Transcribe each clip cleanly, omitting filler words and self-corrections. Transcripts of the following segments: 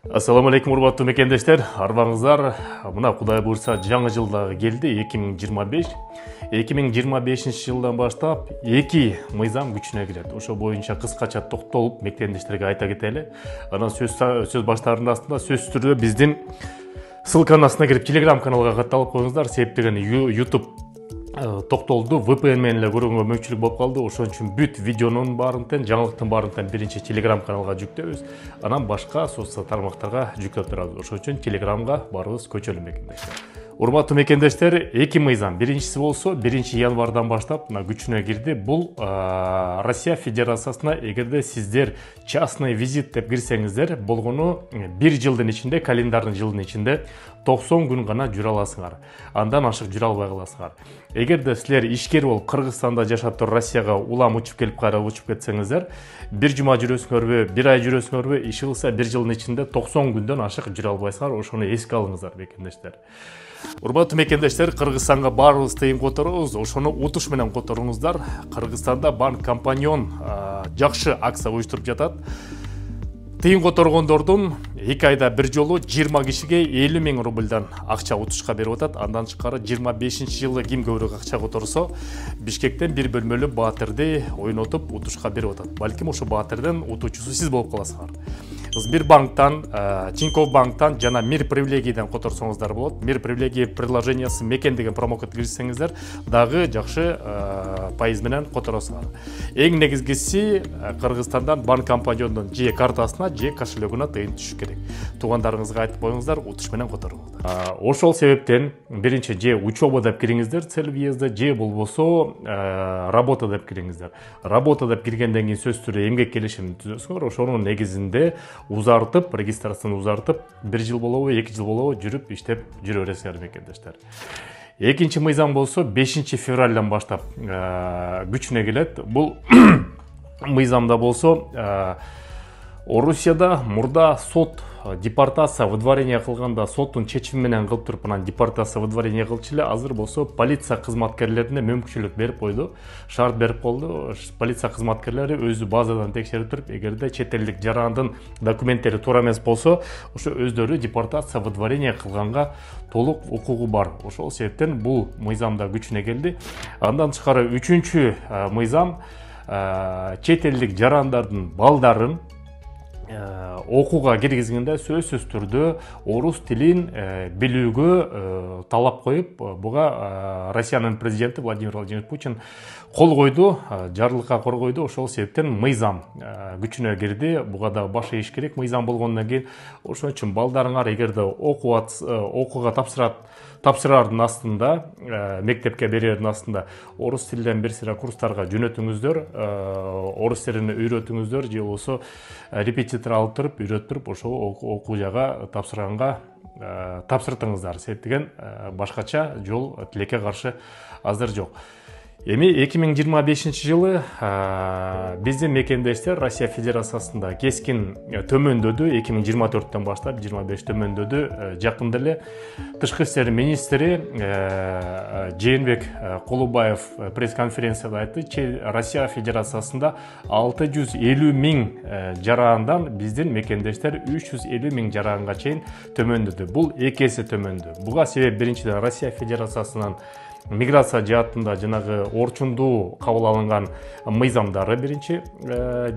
Ассаламу алейкум, урматтуу мекендештер. Арбаңыздар мына Кудай буйрса жаңы жыл дагы келди, 2025. 2025 жылдан баштап 2 мыйзам күчүнө кирет. Ошо боюнча кыскача токтолуп мектептештерге айта кетели. Анан сөз баштарынын астында сөзсүз түрдө биздин ссылканын астына кирип Telegram каналга катталып коюңуздар. Себеп деген YouTube токтолду, VPN менен эле көрүүгө мүмкүнчүлүк болуп калды. Ошон үчүн бүт видеонун баарын тең, жаңылыктын баарын тең биринчи Telegram каналга жүктөбүз. Анан башка социалдык тармактарга жүктөп турабыз. Ошон үчүн Telegramга барыбыз көчөлү мекендештер. Урматтуу мекендештер, 2 мыйзам. Биринчиси болсо 1 январдан баштап күчүнө кирди. Бул Россия Федерациясына эгерде сиздер частный визит деп кирсеңиздер, болгону 1 жылдын ичинде, календарный жылдын ичинде 90 күн гана жүрө аласыңар. Андан ашык жүрө албай каласыңар. Эгерде силер ишкер болуп Кыргызстанда жашап туруп Россияга улам учуп келип кайра учуп кетсеңиздер, 1 жума жүрөсүңөрбү, 1 ай жүрөсүңөрбү, иш кылса 1 жылдын ичинде 90 күндөн ашык жүрө албайсыңар. Ошону эске алыңыздар мекендештер. Урматтуу мекендештер, Кыргызстанга барыбыз тыйын которобуз. Ошону утуш менен которуңуздар. Кыргызстанда банк компаньон жакшы акция уюштуруп жатат. Тыйын которгондордун 2 айда бир жолу 20 кишиге 50 000 рубльдан акча утушка берип атат. Андан тышкары 25-жылы ким көбүрөөк акча которсо, Бишкектен бир бөлмөлүү баатырды ойнотуп утушка берип атат. Балким ошо баатырдын утуучусу сиз болуп каласыңар. Сбербанктан, Тинькофф банктан жана Мир привилегияден которсоңуздар болот. Мир привилегия приложениясы мекен деген промокод кирсеңиздер, дагы жакшы пайыз менен которосуңар. Эң негизгиси Кыргызстандан банк компаньондун же картасына, же кошелегуна тыйын түшүш керек. Туугандарыңызга айтып коюңуздар, утуш менен которуңуздар. Ошол себептен биринчи же учеба деп кириңиздер, цель въезда, же болбосо работа деп кириңиздер. Работа деп киргенден кийин сөзсүз түрдө эмгек келишимин түзөсүңөр. Ошонун негизинде узартып, регистрацияны узартып, 1 жыл болобу, 2 жыл болобу жүрүп иштеп жүрө бересиңер мекендештер. Экинчи мыйзам болсо 5 февралдан баштап күчүнө келет. Бул мыйзамда болсо Орусияда мурда сот депортация выдворение кылганда соттун чечими менен кылып туруп анан депортация выдворение кылчу эле. Азыр болсо полиция кызматкерлерине мүмкүнчүлүк берип койду, шарт берип колду. Полиция кызматкерлери өзү базадан текшерип туруп, эгерде чет элдик жарандын документтери туура эмес болсо, ошо өздөрү депортация выдворение кылганга толук укугу бар. Ошол себептен бул мыйзамда күчүнө келди. Андан тышкары 3-чү мыйзам чет элдик жарандардын балдарын окууга киргизгенде сөзсүз түрдө орус тилин билүүгө талап коюп, буга Россиянын президенти Владимир Владимирович Путин кол койду, жарлыкка кол койду. Ошол себептен мыйзам күчүнө кирди. Буга да баш ийиш керек мыйзам болгондон кийин. Ошон үчүн балдарыңар эгерде окууга тапшырардын астында, мектепке берердин астында орус тилинен бир сыйра курстарга жөнөтүңүздөр, орус тилин үйрөтүңүздөр, же болбосо репетитор алып туруп, үйрөтүп туруп, ошо окуу жайга тапшырганга тапшыртыңыздар. Себеп деген башкача жол тилекке каршы азыр жок. Эми 2025 жылы биздин мекендештер Россия Федерациясында кескин төмөндөдү. 2024-төн баштап 25 төмөндөдү. Жакында эле Тышкы иштер министри Жээнбек Кулубаев пресс-конференцияда айтты, Россия Федерациясында 650 000 жарандан биздин мекендештер 350 000 жаранга чейин төмөндөдү. Бул 2 эсе төмөндү. Буга себеп биринчиден Россия Федерациясынын миграция жаатында жанагы орчундуу кабыл алынган мыйзамдары биринчи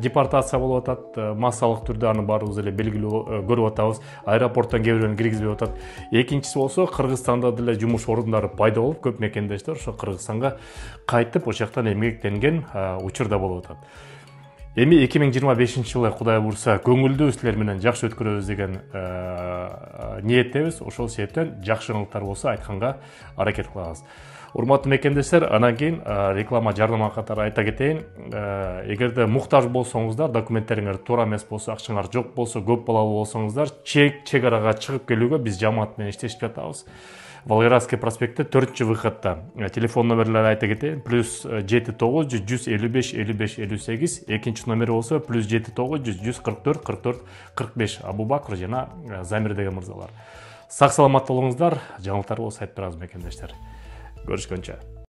депортация болуп атат, массалык түрдө аны баарыбыз эле белгилүү көрүп атабыз. Аэропорттон кээ бирөөнү киргизбей атат. Экинчиси болсо Кыргызстанда деле жумуш орундары пайда болуп, көп мекендештер ошо Кыргызстанга кайтып, ошол жактан эмгектенген учурда болуп атат. Эми 2025 жылы Кудай буйрса көңүлдүү силер менен жакшы өткөрөбүз деген ниеттебиз. Ошол себептен жакшы жаңылыктар болсо айтканга аракет кылабыз. Урматтуу мекендештер, анан кийин реклама жардама катары айта кетейин. Эгерде муктаж болсоңуздар, документтериңер туура эмес болсо, акчаңар жок болсо, көп балалуу болсоңуздар, чек арага чыгып келүүгө биз жамаат менен иштешип жатабыз. Волгоградский проспекте 4-выходта. Телефон номерлери айта кетейин. +79 155 55 58. Экинчи номер болсо +79 144 44 45. Абубакыр жана Замир деген мырзалар. Сак саламат болуңуздар. Жаңылыктар болсо айтып турабыз мекендештер. Görüşkünce.